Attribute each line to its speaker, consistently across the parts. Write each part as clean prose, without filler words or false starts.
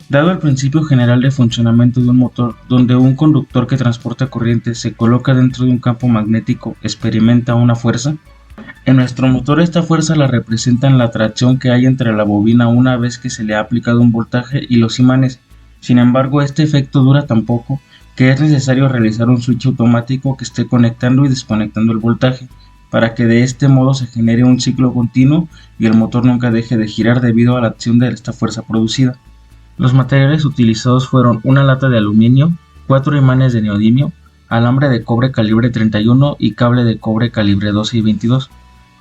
Speaker 1: Dado el principio general de funcionamiento de un motor, donde un conductor que transporta corriente se coloca dentro de un campo magnético, experimenta una fuerza. En nuestro motor esta fuerza la representan la atracción que hay entre la bobina una vez que se le ha aplicado un voltaje y los imanes. Sin embargo, este efecto dura tan poco que es necesario realizar un switch automático que esté conectando y desconectando el voltaje, para que de este modo se genere un ciclo continuo y el motor nunca deje de girar debido a la acción de esta fuerza producida. Los materiales utilizados fueron una lata de aluminio, 4 imanes de neodimio, alambre de cobre calibre 31 y cable de cobre calibre 12 y 22,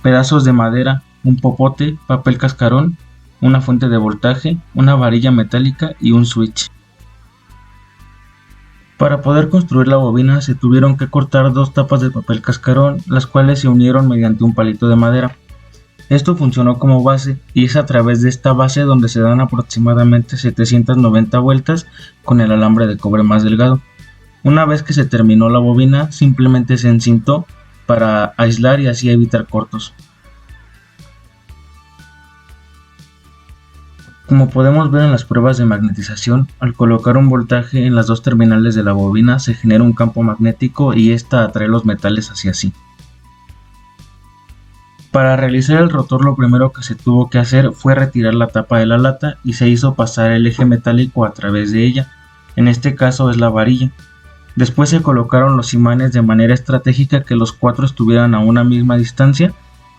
Speaker 1: pedazos de madera, un popote, papel cascarón, una fuente de voltaje, una varilla metálica y un switch. Para poder construir la bobina se tuvieron que cortar 2 tapas de papel cascarón, las cuales se unieron mediante un palito de madera. Esto funcionó como base y es a través de esta base donde se dan aproximadamente 790 vueltas con el alambre de cobre más delgado. Una vez que se terminó la bobina, simplemente se encintó para aislar y así evitar cortos. Como podemos ver en las pruebas de magnetización, al colocar un voltaje en las 2 terminales de la bobina se genera un campo magnético y ésta atrae los metales hacia sí. Para realizar el rotor lo primero que se tuvo que hacer fue retirar la tapa de la lata y se hizo pasar el eje metálico a través de ella, en este caso es la varilla. Después se colocaron los imanes de manera estratégica que los 4 estuvieran a una misma distancia,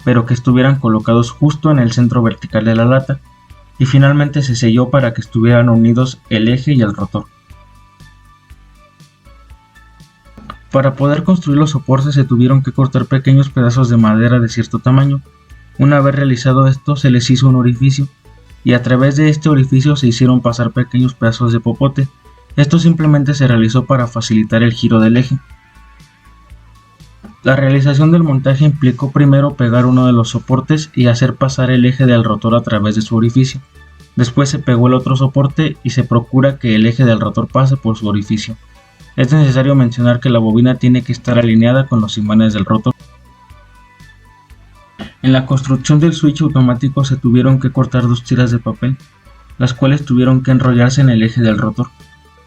Speaker 1: pero que estuvieran colocados justo en el centro vertical de la lata, y finalmente se selló para que estuvieran unidos el eje y el rotor. Para poder construir los soportes se tuvieron que cortar pequeños pedazos de madera de cierto tamaño. Una vez realizado esto se les hizo un orificio y a través de este orificio se hicieron pasar pequeños pedazos de popote. Esto simplemente se realizó para facilitar el giro del eje. La realización del montaje implicó primero pegar uno de los soportes y hacer pasar el eje del rotor a través de su orificio. Después se pegó el otro soporte y se procura que el eje del rotor pase por su orificio. Es necesario mencionar que la bobina tiene que estar alineada con los imanes del rotor. En la construcción del switch automático se tuvieron que cortar 2 tiras de papel, las cuales tuvieron que enrollarse en el eje del rotor.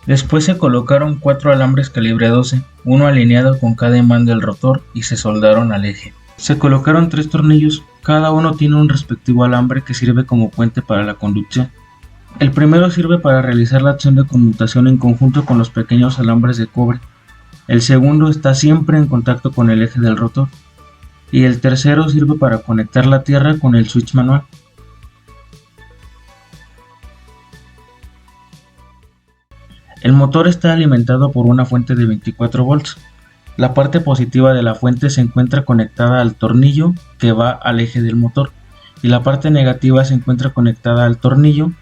Speaker 1: Después se colocaron 4 alambres calibre 12, uno alineado con cada imán del rotor y se soldaron al eje. Se colocaron 3 tornillos, cada uno tiene un respectivo alambre que sirve como puente para la conducción. El primero sirve para realizar la acción de conmutación en conjunto con los pequeños alambres de cobre. El segundo está siempre en contacto con el eje del rotor. Y el tercero sirve para conectar la tierra con el switch manual. El motor está alimentado por una fuente de 24 volts. La parte positiva de la fuente se encuentra conectada al tornillo que va al eje del motor y la parte negativa se encuentra conectada al tornillo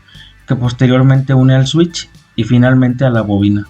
Speaker 1: que posteriormente une al switch y finalmente a la bobina.